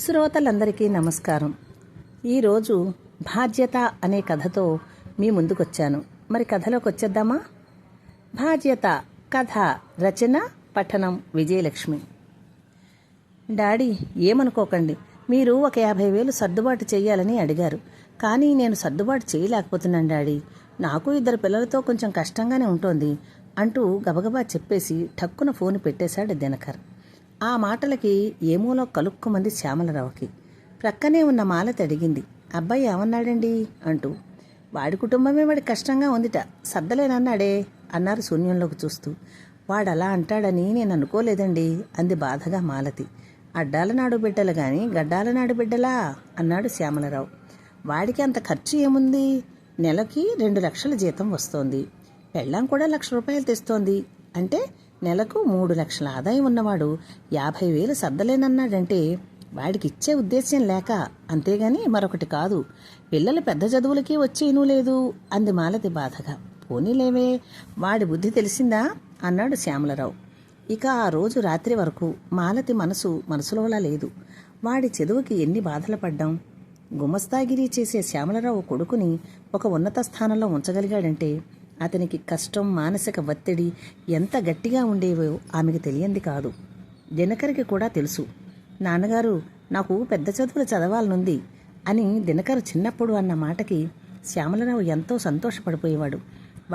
శ్రోతలందరికీ నమస్కారం. ఈరోజు బాధ్యత అనే కథతో మీ ముందుకొచ్చాను. మరి కథలోకి వచ్చేద్దామా? బాధ్యత కథ రచన పఠనం విజయలక్ష్మి. డాడీ, ఏమనుకోకండి, మీరు ఒక 50,000 సర్దుబాటు చేయాలని అడిగారు. కానీ నేను సర్దుబాటు చేయలేకపోతున్నాను డాడీ. నాకు 2 పిల్లలతో కొంచెం కష్టంగానే ఉంటుంది అంటూ గబగబా చెప్పేసి ఠక్కున ఫోన్ పెట్టేశాడు దినకర్. ఆ మాటలకి ఏమూలో కలుక్కుమంది శ్యామలరావుకి. ప్రక్కనే ఉన్న మాలతి అడిగింది, అబ్బాయి ఏమన్నాడండి అంటూ. వాడి కుటుంబమే వాడి కష్టంగా ఉందిట, సర్దలేనన్నాడే అన్నారు శూన్యంలోకి చూస్తూ. వాడలా అంటాడని నేను అనుకోలేదండి అంది బాధగా మాలతి. అడ్డాల నాడు బిడ్డలు గాని గడ్డాల నాడు బిడ్డలా అన్నాడు శ్యామలరావు. వాడికి అంత ఖర్చు ఏముంది? నెలకి 2 లక్షల జీతం వస్తోంది, పెళ్ళాం కూడా 1,00,000 రూపాయలు తెస్తోంది. అంటే నెలకు 3 లక్షల ఆదాయం ఉన్నవాడు 50,000 సర్దలేనన్నాడంటే వాడికి ఇచ్చే ఉద్దేశ్యం లేక, అంతేగాని మరొకటి కాదు. పిల్లలు పెద్ద చదువులకి వచ్చేనూ లేదు అంది మాలతి బాధగా. పోనీలేవే, వాడి బుద్ధి తెలిసిందా అన్నాడు శ్యామలరావు. ఇక ఆ రోజు రాత్రి వరకు మాలతి మనసులోలా లేదు. వాడి చదువుకి ఎన్ని బాధలు పడ్డాం. గుమస్తాగిరి చేసే శ్యామలరావు కొడుకుని ఒక ఉన్నత స్థానంలో ఉంచగలిగాడంటే అతనికి కష్టం, మానసిక ఒత్తిడి ఎంత గట్టిగా ఉండేవో ఆమెకు తెలియంది కాదు. దినకర్కి కూడా తెలుసు. నాన్నగారు, నాకు పెద్ద చదువులు చదవాలనుంది అని దినకర్ చిన్నప్పుడు అన్న మాటకి శ్యామలరావు ఎంతో సంతోషపడిపోయేవాడు.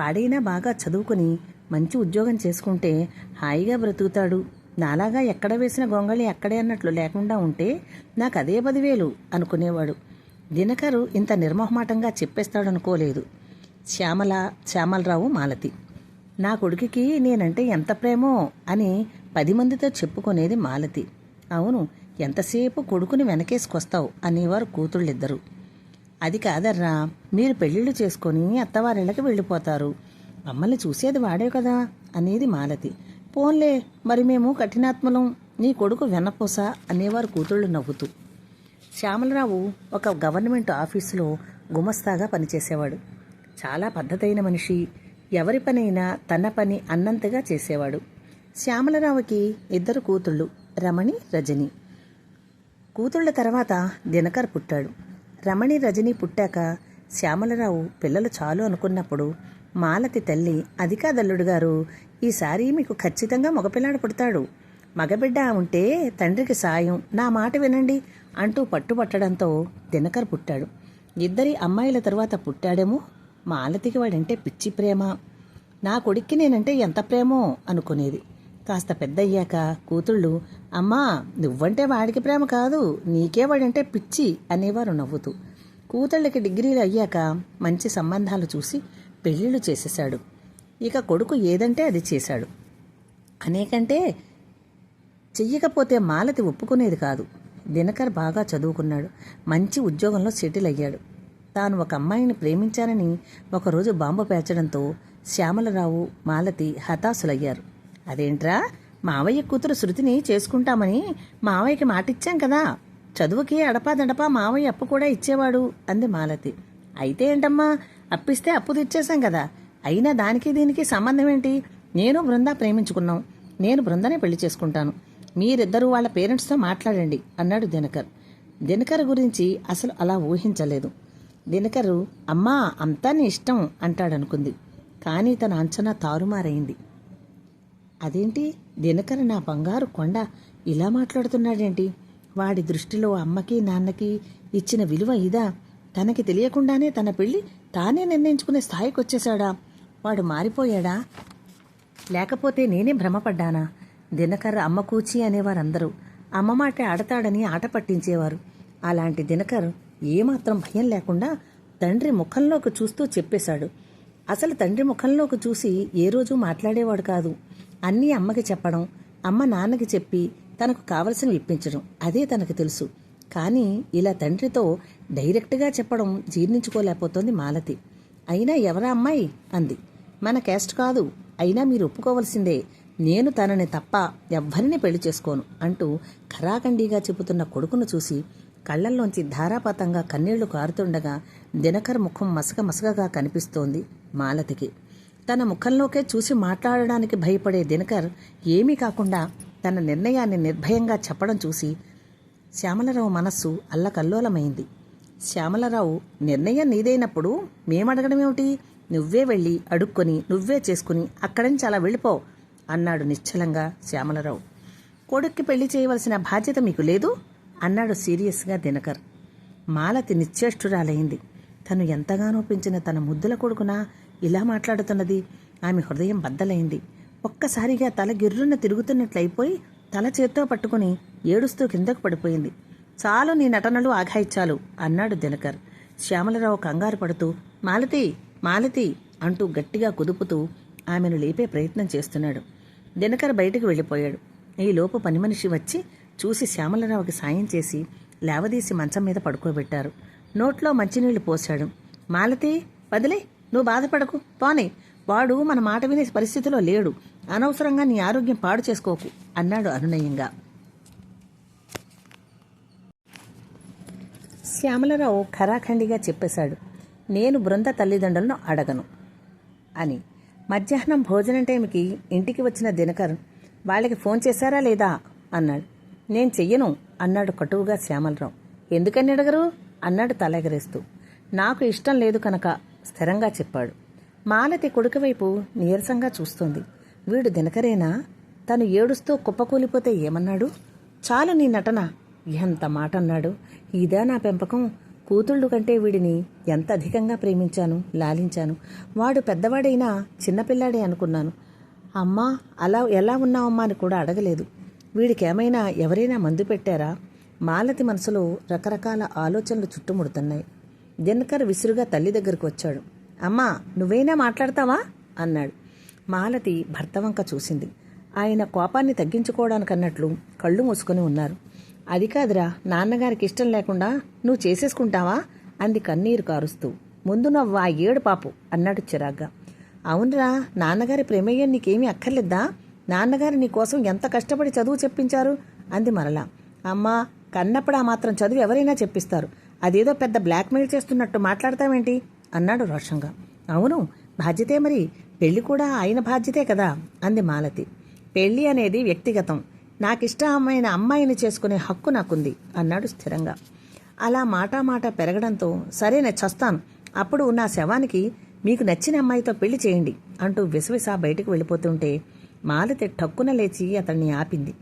వాడైనా బాగా చదువుకుని మంచి ఉద్యోగం చేసుకుంటే హాయిగా బ్రతుకుతాడు. నాలాగా ఎక్కడ వేసిన గొంగళి అక్కడే అన్నట్లు లేకుండా ఉంటే నాకు అదే 10,000 అనుకునేవాడు. దినకరు ఇంత నిర్మోహమాటంగా చెప్పేస్తాడనుకోలేదు శ్యామలరావు మాలతి. నా కొడుకుకి నేనంటే ఎంత ప్రేమో అని 10 మందితో చెప్పుకునేది మాలతి. అవును, ఎంతసేపు కొడుకుని వెనకేసుకొస్తావు అనేవారు కూతుళ్ళిద్దరూ. అది కాదర్రా, మీరు పెళ్ళిళ్ళు చేసుకొని అత్తవారిళ్ళకి వెళ్ళిపోతారు, మమ్మల్ని చూసేది వాడే కదా అనేది మాలతి. పోన్లే, మరి మేము కఠినాత్మలం, నీ కొడుకు వెన్నపూస అనేవారు కూతుళ్ళు నవ్వుతూ. శ్యామలరావు ఒక గవర్నమెంట్ ఆఫీసులో గుమస్తాగా పనిచేసేవాడు. చాలా పద్ధతైన మనిషి. ఎవరి పనైనా తన పని అన్నంతగా చేసేవాడు. శ్యామలరావుకి 2 కూతుళ్ళు, రమణి, రజని. కూతుళ్ళ తర్వాత దినకర్ పుట్టాడు. రమణి, రజని పుట్టాక శ్యామలరావు పిల్లలు చాలు అనుకున్నప్పుడు మాలతి తల్లి, అది కాదల్లుడు గారు, ఈసారి మీకు ఖచ్చితంగా మగపిల్లాడు పుడతాడు, మగబిడ్డ ఉంటే తండ్రికి సాయం, నా మాట వినండి అంటూ పట్టుబట్టడంతో దినకర్ పుట్టాడు. 2 అమ్మాయిల తర్వాత పుట్టాడేమో. మాలతికి వాడంటే పిచ్చి ప్రేమ. నా కొడుక్కి నేనంటే ఎంత ప్రేమో అనుకునేది. కాస్త పెద్దయ్యాక కూతుళ్ళు, అమ్మా నువ్వంటే వాడికి ప్రేమ కాదు, నీకే వాడంటే పిచ్చి అనేవారు నవ్వుతూ. కూతుళ్ళకి డిగ్రీలు అయ్యాక మంచి సంబంధాలు చూసి పెళ్ళిళ్ళు చేసేశాడు. ఇక కొడుకు ఏదంటే అది చేశాడు. అనేకంటే చెయ్యకపోతే మాలతి ఒప్పుకునేది కాదు. దినకర్ బాగా చదువుకున్నాడు, మంచి ఉద్యోగంలో సెటిల్ అయ్యాడు. తాను ఒక అమ్మాయిని ప్రేమించానని ఒకరోజు బాంబు పేర్చడంతో శ్యామలరావు, మాలతి హతాశులయ్యారు. అదేంట్రా, మావయ్య కూతురు శృతిని చేసుకుంటామని మావయ్యకి మాటిచ్చాం కదా, చదువుకి అడపాదడపా మావయ్య అప్పు కూడా ఇచ్చేవాడు అంది మాలతి. అయితే ఏంటమ్మా, అప్పిస్తే అప్పు తెచ్చేశాం కదా, అయినా దానికి దీనికి సంబంధం ఏంటి? నేను బృందా ప్రేమించుకున్నాం, నేను బృందనే పెళ్లి చేసుకుంటాను, మీరిద్దరూ వాళ్ళ పేరెంట్స్తో మాట్లాడండి అన్నాడు దినకర్. దినకర్ గురించి అసలు అలా ఊహించలేదు. దినకరు అమ్మా అంతా నీ ఇష్టం అంటాడనుకుంది. కానీ తన అంచనా తారుమారైంది. అదేంటి, దినకర్ నా బంగారు కొండ ఇలా మాట్లాడుతున్నాడేంటి? వాడి దృష్టిలో అమ్మకి నాన్నకి ఇచ్చిన విలువ ఇదా? తనకి తెలియకుండానే తన పెళ్లి తానే నిర్ణయించుకునే స్థాయికి వచ్చేశాడా? వాడు మారిపోయాడా? లేకపోతే నేనే భ్రమపడ్డానా? దినకర్ అమ్మ కూచి అనేవారందరూ అమ్మ మాట ఆడతాడని ఆట పట్టించేవారు. అలాంటి దినకర్ ఏమాత్రం భయం లేకుండా తండ్రి ముఖంలోకి చూస్తూ చెప్పేశాడు. అసలు తండ్రి ముఖంలోకి చూసి ఏ రోజు మాట్లాడేవాడు కాదు. అన్నీ అమ్మకి చెప్పడం, అమ్మ నాన్నకి చెప్పి తనకు కావలసినవి ఇప్పించడం, అదే తనకు తెలుసు. కానీ ఇలా తండ్రితో డైరెక్ట్గా చెప్పడం జీర్ణించుకోలేకపోతోంది మాలతి. అయినా ఎవరా అమ్మాయి అంది. మన క్యాస్ట్ కాదు, అయినా మీరు ఒప్పుకోవలసిందే, నేను తనని తప్ప ఎవ్వరిని పెళ్లి చేసుకోను అంటూ ఖరాఖండిగా చెబుతున్న కొడుకును చూసి కళ్లల్లోంచి ధారాపాతంగా కన్నీళ్లు కారుతుండగా దినకర్ ముఖం మసకగా కనిపిస్తోంది మాలతికి. తన ముఖంలోకే చూసి మాట్లాడడానికి భయపడే దినకర్ ఏమీ కాకుండా తన నిర్ణయాన్ని నిర్భయంగా చెప్పడం చూసి శ్యామలరావు మనస్సు అల్లకల్లోలమైంది. శ్యామలరావు, నిర్ణయం నీదైనప్పుడు మేమడగడమేమిటి? నువ్వే వెళ్ళి అడుక్కొని నువ్వే చేసుకుని అక్కడి నుంచి అలా వెళ్ళిపో అన్నాడు నిశ్చలంగా శ్యామలరావు. కొడుక్కి పెళ్లి చేయవలసిన బాధ్యత మీకు లేదు అన్నాడు సీరియస్గా దినకర్. మాలతి నిశ్చేష్టురాలైంది. తను ఎంతగానో పెంచిన తన ముద్దుల కొడుకునా ఇలా మాట్లాడుతున్నది? ఆమె హృదయం బద్దలైంది. ఒక్కసారిగా తల గిర్రున తిరుగుతున్నట్లయిపోయి తల చేత్తో పట్టుకుని ఏడుస్తూ కిందకు పడిపోయింది. చాలు నీ నటనలు ఆఘాయిచ్చాలు అన్నాడు దినకర్. శ్యామలరావు కంగారు పడుతూ మాలతి మాలతి అంటూ గట్టిగా కుదుపుతూ ఆమెను లేపే ప్రయత్నం చేస్తున్నాడు. దినకర్ బయటకు వెళ్ళిపోయాడు. ఈలోపు పని మనిషి వచ్చి చూసి శ్యామలరావుకి సాయం చేసి లేవదీసి మంచం మీద పడుకోబెట్టారు. నోట్లో మంచినీళ్లు పోశాడు. మాలతి, వదిలే, నువ్వు బాధపడకు, పోనీ, వాడు మన మాట వినే పరిస్థితిలో లేడు. అనవసరంగా నీ ఆరోగ్యం పాడు చేసుకోకు అన్నాడు అనునయంగా. శ్యామలరావు ఖరాఖండిగా చెప్పేశాడు, నేను బృంద తల్లిదండ్రులను అడగను అని. మధ్యాహ్నం భోజనం టైంకి ఇంటికి వచ్చిన దినకర్, వాళ్ళకి ఫోన్ చేశారా లేదా అన్నాడు. నేను చెయ్యను అన్నాడు కటువుగా శ్యామలరావు. ఎందుకని అడగరు అన్నాడు తలెగరేస్తూ. నాకు ఇష్టం లేదు కనుక స్థిరంగా చెప్పాడు. మాలతి కొడుకు వైపు నీరసంగా చూస్తోంది. వీడు దినకరేనా? తను ఏడుస్తూ కుప్పకూలిపోతే ఏమన్నాడు? చాలు నీ నటన, ఎంత మాట అన్నాడు. ఇదా నా పెంపకం? కూతుళ్ళు కంటే వీడిని ఎంత అధికంగా ప్రేమించాను, లాలించాను. వాడు పెద్దవాడైనా చిన్నపిల్లాడే అనుకున్నాను. అమ్మా, అలా ఎలా ఉన్నావమ్మా అని కూడా అడగలేదు. వీడికేమైనా ఎవరైనా మందు పెట్టారా? మాలతి మనసులో రకరకాల ఆలోచనలు చుట్టుముడుతున్నాయి. దినకర్ విసురుగా తల్లి దగ్గరకు వచ్చాడు. అమ్మా, నువ్వైనా మాట్లాడతావా అన్నాడు. మాలతి భర్త వంక చూసింది. ఆయన కోపాన్ని తగ్గించుకోవడానికన్నట్లు కళ్ళు మూసుకొని ఉన్నారు. అది కాదురా, నాన్నగారికి ఇష్టం లేకుండా నువ్వు చేసేసుకుంటావా అంది కన్నీరు కారుస్తూ. ముందు నువ్వు ఆ ఏడు పాపు అన్నాడు చిరాగ్గా. అవునరా, నాన్నగారి ప్రమేయం నీకేమీ అక్కర్లేద్దా? నాన్నగారు నీకోసం ఎంత కష్టపడి చదువు చెప్పించారు అంది మరలా. అమ్మా, కన్నప్పుడు ఆ మాత్రం చదువు ఎవరైనా చెప్పిస్తారు. అదేదో పెద్ద బ్లాక్మెయిల్ చేస్తున్నట్టు మాట్లాడతావేంటి అన్నాడు రోషంగా. అవును, బాధ్యతే మరి. పెళ్లి కూడా ఆయన బాధ్యతే కదా అంది మాలతి. పెళ్లి అనేది వ్యక్తిగతం. నాకిష్టమైన అమ్మాయిని చేసుకునే హక్కు నాకుంది అన్నాడు స్థిరంగా. అలా మాట పెరగడంతో సరేనే చస్తాను, అప్పుడు నా శవానికి మీకు నచ్చిన అమ్మాయితో పెళ్లి చేయండి అంటూ విసవిసా బయటకు వెళ్ళిపోతుంటే మాలతి ఠక్కున లేచి అతన్ని ఆపింది.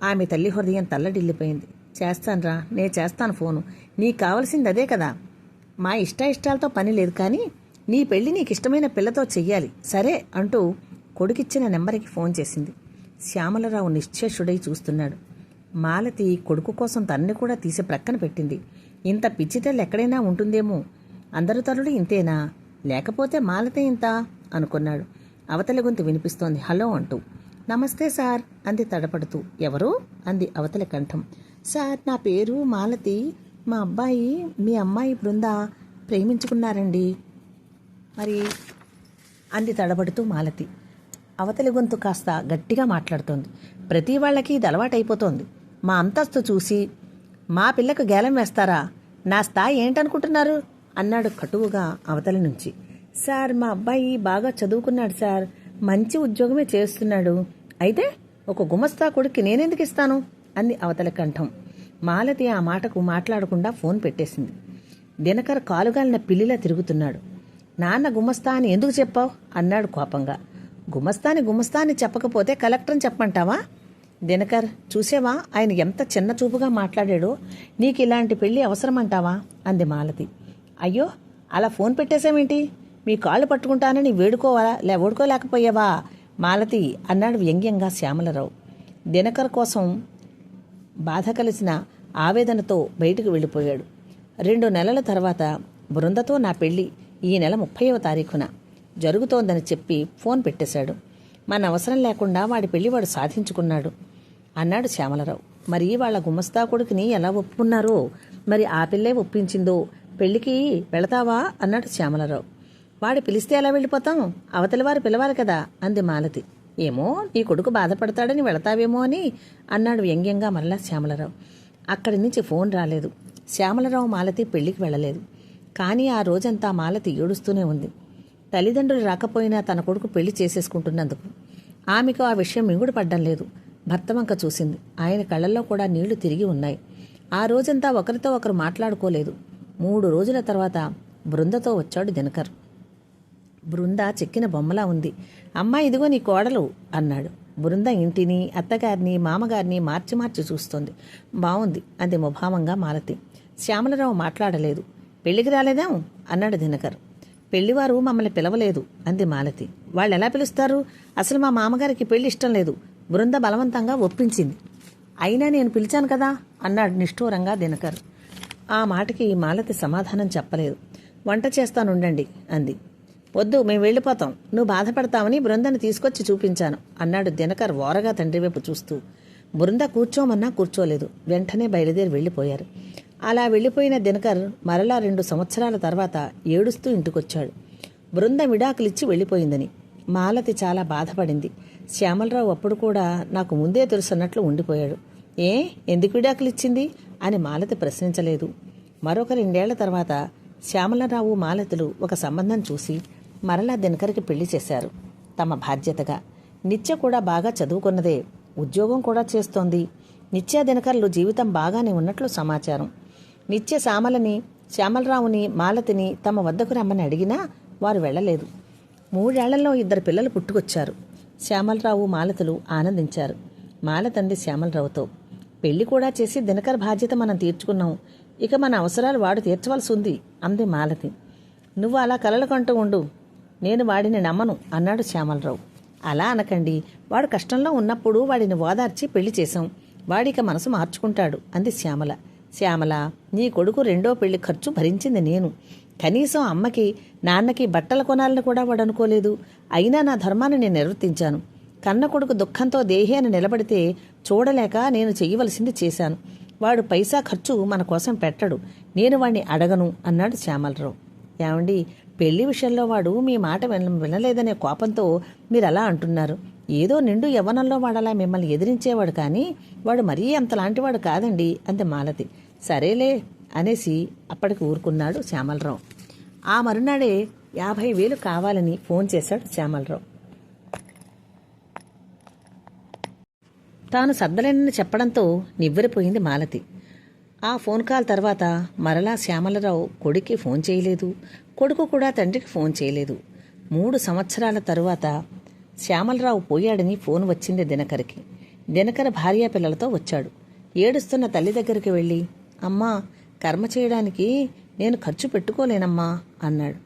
ఆమె తల్లి హృదయం తల్లడిల్లిపోయింది. చేస్తానురా, నే చేస్తాను ఫోను. నీకు కావలసింది అదే కదా. మా ఇష్టాలతో పని లేదు, కానీ నీ పెళ్లి నీకిష్టమైన పిల్లతో చెయ్యాలి, సరే అంటూ కొడుకిచ్చిన నెంబర్కి ఫోన్ చేసింది. శ్యామలరావు నిశ్చేషుడై చూస్తున్నాడు. మాలతి కొడుకు కోసం తనని కూడా తీసి ప్రక్కన పెట్టింది. ఇంత పిచ్చితల్లి ఎక్కడైనా ఉంటుందేమో. అందరు తల్లులు ఇంతేనా, లేకపోతే మాలతే ఇంత అనుకున్నాడు. అవతలి గొంతు వినిపిస్తోంది హలో అంటూ. నమస్తే సార్ అంది తడపడుతూ. ఎవరు అంది అవతలి కంఠం. సార్, నా పేరు మాలతి. మా అబ్బాయి మీ అమ్మాయి బృంద ప్రేమించుకున్నారండి మరి అంది తడబడుతూ మాలతి. అవతలి గొంతు కాస్త గట్టిగా మాట్లాడుతోంది. ప్రతి వాళ్ళకి ఇది అలవాటైపోతోంది. మా అంతస్తు చూసి మా పిల్లకు గేలం వేస్తారా? నా స్థాయి ఏంటనుకుంటున్నారు అన్నాడు కటువుగా అవతలి నుంచి. సార్, మా అబ్బాయి బాగా చదువుకున్నాడు సార్, మంచి ఉద్యోగమే చేస్తున్నాడు. అయితే ఒక గుమస్తా కొడుక్కి నేనెందుకు ఇస్తాను అంది అవతలి కంఠం. మాలతి ఆ మాటకు మాట్లాడకుండా ఫోన్ పెట్టేసింది. దినకర్ కాలుగాలిన పిల్లిలా తిరుగుతున్నాడు. నాన్న గుమస్తా అని ఎందుకు చెప్పావు అన్నాడు కోపంగా. గుమస్తాని చెప్పకపోతే కలెక్టర్ని చెప్పమంటావా? దినకర్, చూసేవా ఆయన ఎంత చిన్న చూపుగా మాట్లాడాడో? నీకు ఇలాంటి పెళ్లి అవసరమంటావా అంది మాలతి. అయ్యో, అలా ఫోన్ పెట్టేశామేంటి? మీ కాళ్ళు పట్టుకుంటానని ఓడుకోలేకపోయావా మాలతి అన్నాడు వ్యంగ్యంగా శ్యామలరావు. దినకర్ కోసం బాధ కలిసిన ఆవేదనతో బయటకు వెళ్ళిపోయాడు. 2 నెలల తర్వాత బృందతో నా పెళ్లి ఈ నెల 30వ తారీఖున జరుగుతోందని చెప్పి ఫోన్ పెట్టేశాడు. మన అవసరం లేకుండా వాడి పెళ్లి వాడు సాధించుకున్నాడు అన్నాడు శ్యామలరావు. మరి వాళ్ళ గుమస్తా కొడుకుని ఎలా ఒప్పుకున్నారో, మరి ఆ పిల్లే ఒప్పించిందో. పెళ్లికి వెళతావా అన్నాడు శ్యామలరావు. వాడు పిలిస్తే ఎలా వెళ్ళిపోతాం? అవతలి వారు పిలవాలి కదా అంది మాలతి. ఏమో, నీ కొడుకు బాధపడతాడని వెళతావేమో అని అన్నాడు వ్యంగ్యంగా మరలా శ్యామలరావు. అక్కడి నుంచి ఫోన్ రాలేదు. శ్యామలరావు మాలతి పెళ్లికి వెళ్ళలేదు. కానీ ఆ రోజంతా మాలతి ఏడుస్తూనే ఉంది. తల్లిదండ్రులు రాకపోయినా తన కొడుకు పెళ్లి చేసేసుకుంటున్నందుకు. ఆమెకు ఆ విషయం మింగుడు పడ్డం లేదు. భర్త వంక చూసింది. ఆయన కళ్ళల్లో కూడా నీళ్లు తిరిగి ఉన్నాయి. ఆ రోజంతా ఒకరితో ఒకరు మాట్లాడుకోలేదు. 3 రోజుల తర్వాత బృందతో వచ్చాడు దినకర్. బృంద చెక్కిన బొమ్మలా ఉంది. అమ్మా, ఇదిగో నీ కోడలు అన్నాడు. బృంద ఇంటిని, అత్తగారిని, మామగారిని మార్చి మార్చి చూస్తోంది. బావుంది అంది ముభావంగా మాలతి. శ్యామలరావు మాట్లాడలేదు. పెళ్లికి రాలేదేం అన్నాడు దినకర్. పెళ్లివారు మమ్మల్ని పిలవలేదు అంది మాలతి. వాళ్ళెలా పిలుస్తారు? అసలు మా మామగారికి పెళ్లి ఇష్టం లేదు. బృంద బలవంతంగా ఒప్పించింది. అయినా నేను పిలిచాను కదా అన్నాడు నిష్ఠూరంగా దినకర్. ఆ మాటకి మాలతి సమాధానం చెప్పలేదు. వంట చేస్తానుండండి అంది. వద్దు, మేము వెళ్ళిపోతాం. నువ్వు బాధపడతావని బృందని తీసుకొచ్చి చూపించాను అన్నాడు దినకర్ ఓరగా తండ్రి వైపు చూస్తూ. బృంద కూర్చోమన్నా కూర్చోలేదు. వెంటనే బయలుదేరి వెళ్ళిపోయారు. అలా వెళ్ళిపోయిన దినకర్ మరలా 2 సంవత్సరాల తర్వాత ఏడుస్తూ ఇంటికొచ్చాడు. బృంద విడాకులిచ్చి వెళ్ళిపోయిందని. మాలతి చాలా బాధపడింది. శ్యామలరావు అప్పుడు కూడా నాకు ముందే తెలుసున్నట్లు ఉండిపోయాడు. ఎందుకు విడాకులిచ్చింది అని మాలతి ప్రశ్నించలేదు. మరొక 2 ఏళ్ల తర్వాత శ్యామలరావు మాలతులు ఒక సంబంధం చూసి మరలా దినకర్కి పెళ్లి చేశారు. తమ బాధ్యతగా. నిత్య కూడా బాగా చదువుకున్నదే, ఉద్యోగం కూడా చేస్తోంది. నిత్య దినకర్లు జీవితం బాగానే ఉన్నట్లు సమాచారం. నిత్య శ్యామలరావుని మాలతిని తమ వద్దకు రమ్మని అడిగినా వారు వెళ్లలేదు. 3 ఏళ్లలో 2 పిల్లలు పుట్టుకొచ్చారు. శ్యామలరావు మాలతులు ఆనందించారు. మాలతంది శ్యామలరావుతో, పెళ్లి కూడా చేసి దినకర్ బాధ్యత మనం తీర్చుకున్నాం. ఇక మన అవసరాలు వాడు తీర్చవలసి ఉంది అంది మాలతి. నువ్వు అలా కలలు కంటూ ఉండు, నేను వాడిని నమ్మను అన్నాడు శ్యామలరావు. అలా అనకండి. వాడు కష్టంలో ఉన్నప్పుడు వాడిని ఓదార్చి పెళ్లి చేశాం. వాడిక మనసు మార్చుకుంటాడు అంది శ్యామల. శ్యామల, నీ కొడుకు 2వ పెళ్లి ఖర్చు భరించింది నేను. కనీసం అమ్మకి నాన్నకి బట్టలు కొనాలని కూడా వాడు అనుకోలేదు. అయినా నా ధర్మాన్ని నేను నిర్వర్తించాను. కన్న కొడుకు దుఃఖంతో దేహేన నిలబడితే చూడలేక నేను చెయ్యవలసింది చేశాను. వాడు పైసా ఖర్చు మన కోసం పెట్టడు. నేను వాణ్ణి అడగను అన్నాడు శ్యామలరావు. ఏమండి, పెళ్లి విషయంలో వాడు మీ మాట వినలేదనే కోపంతో మీరు అలా అంటున్నారు. ఏదో నిండు యవ్వనంలో వాడలా మిమ్మల్ని ఎదిరించేవాడు, కానీ వాడు మరీ అంతలాంటివాడు కాదండి అంది మాలతి. సరేలే అనేసి అప్పటికి ఊరుకున్నాడు శ్యామలరావు. ఆ మరునాడే 50,000 కావాలని ఫోన్ చేశాడు శ్యామలరావు. తాను సర్దలేనని చెప్పడంతో నివ్వెరపోయింది మాలతి. ఆ ఫోన్ కాల్ తర్వాత మరలా శ్యామలరావు కొడుక్కి ఫోన్ చేయలేదు. కొడుకు కూడా తండ్రికి ఫోన్ చేయలేదు. 3 సంవత్సరాల తరువాత శ్యామలరావు పోయాడని ఫోన్ వచ్చింది దినకర్కి. దినకర్ భార్యాపిల్లలతో వచ్చాడు. ఏడుస్తున్న తల్లి దగ్గరికి వెళ్ళి, అమ్మా, కర్మ చేయడానికి నేను ఖర్చు పెట్టుకోలేనమ్మా అన్నాడు.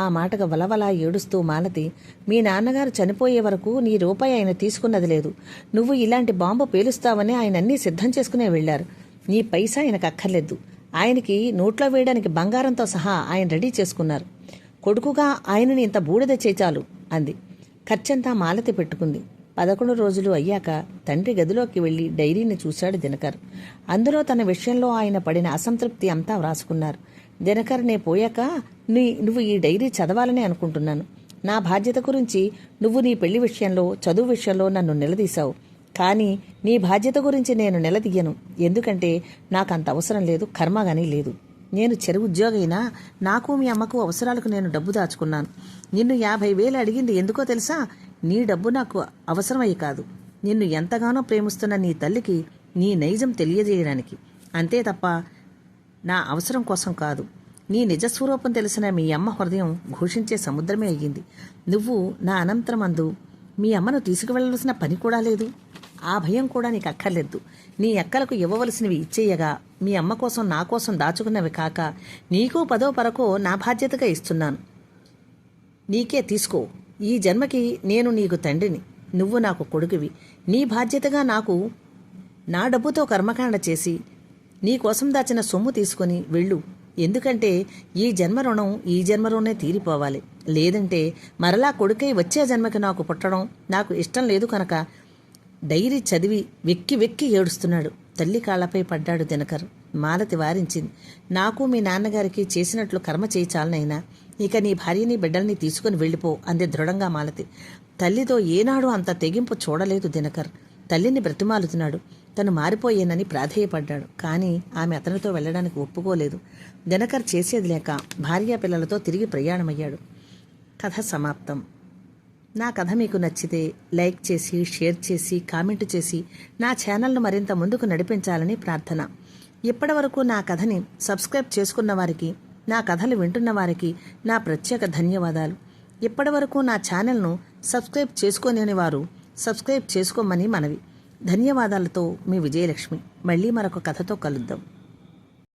ఆ మాటకు వలవలా ఏడుస్తూ మాలతి, మీ నాన్నగారు చనిపోయే వరకు నీ రూపాయి ఆయన తీసుకున్నది లేదు. నువ్వు ఇలాంటి బాంబు పేలుస్తావని ఆయన అన్నీ సిద్ధం చేసుకునే వెళ్లారు. నీ పైసా ఆయనకు అక్కర్లేదు. ఆయనకి నోట్లో వేయడానికి బంగారంతో సహా ఆయన రెడీ చేసుకున్నారు. కొడుకుగా ఆయనని ఇంత బూడిద చేచాలు అంది. ఖర్చంతా మాలతి పెట్టుకుంది. 11 రోజులు అయ్యాక తండ్రి గదిలోకి వెళ్లి డైరీని చూశాడు దినకర్. అందులో తన విషయంలో ఆయన పడిన అసంతృప్తి అంతా వ్రాసుకున్నారు. దినకర్, నే పోయాక నువ్వు ఈ డైరీ చదవాలని అనుకుంటున్నాను. నా బాధ్యత గురించి నువ్వు నీ పెళ్లి విషయంలో, చదువు విషయంలో నన్ను నిలదీశావు. కానీ నీ బాధ్యత గురించి నేను నిలదీయను. ఎందుకంటే నాకంత అవసరం లేదు, కర్మగానీ లేదు. నేను చెరు ఉద్యోగైనా నాకు మీ అమ్మకు అవసరాలకు నేను డబ్బు దాచుకున్నాను. నిన్ను 50,000 అడిగింది ఎందుకో తెలుసా? నీ డబ్బు నాకు అవసరమయ్యి కాదు, నిన్ను ఎంతగానో ప్రేమిస్తున్న నీ తల్లికి నీ నైజం తెలియజేయడానికి. అంతే తప్ప నా అవసరం కోసం కాదు. నీ నిజస్వరూపం తెలిసిన మీ అమ్మ హృదయం ఘోషించే సముద్రమే అయ్యింది. నువ్వు నా అనంతరమందు మీ అమ్మను తీసుకువెళ్లవలసిన పని కూడా లేదు. ఆ భయం కూడా నీకు అక్కర్లేదు. నీ అక్కలకు ఇవ్వవలసినవి ఇచ్చేయగా మీ అమ్మ కోసం, నా కోసం దాచుకున్నవి కాక నీకు 10వ పరకో నా బాధ్యతగా ఇస్తున్నాను. నీకే తీసుకో. ఈ జన్మకి నేను నీకు తండ్రిని, నువ్వు నాకు కొడుకువి. నీ బాధ్యతగా నాకు నా డబ్బుతో కర్మకాండ చేసి నీ కోసం దాచిన సొమ్ము తీసుకుని వెళ్ళు. ఎందుకంటే ఈ జన్మ రుణం ఈ జన్మలోనే తీరిపోవాలి. లేదంటే మరలా కొడుకై వచ్చే జన్మకి నాకు పుట్టడం నాకు ఇష్టం లేదు కనుక. డైరీ చదివి వెక్కి వెక్కి ఏడుస్తున్నాడు. తల్లి కాళ్లపై పడ్డాడు దినకర్. మాలతి వారించింది. నాకు మీ నాన్నగారికి చేసినట్లు కర్మ చేయి చాలనైనా, ఇక నీ భార్యని బిడ్డల్ని తీసుకుని వెళ్ళిపో అంది దృఢంగా మాలతి. తల్లితో ఏనాడు అంత తెగింపు చూడలేదు దినకర్. తల్లిని బ్రతిమాలుతున్నాడు. తను మారిపోయేనని ప్రాధేయపడ్డాడు. కానీ ఆమె అతనితో వెళ్లడానికి ఒప్పుకోలేదు. దినకర్ చేసేది లేక భార్యాపిల్లలతో తిరిగి ప్రయాణమయ్యాడు. కథ సమాప్తం. నా కథ మీకు నచ్చితే లైక్ చేసి, షేర్ చేసి, కామెంట్ చేసి నా ఛానల్ను మరింత ముందుకు నడిపించాలని ప్రార్థన. ఇప్పటివరకు నా కథని సబ్స్క్రైబ్ చేసుకున్న వారికి, నా కథలు వింటున్న వారికి నా ప్రత్యేక ధన్యవాదాలు. ఇప్పటివరకు నా ఛానల్ను సబ్స్క్రైబ్ చేసుకోలేని వారు సబ్స్క్రైబ్ చేసుకోమని మనవి. ధన్యవాదాలతో మీ విజయలక్ష్మి. మళ్ళీ మరొక కథతో కలుద్దాం.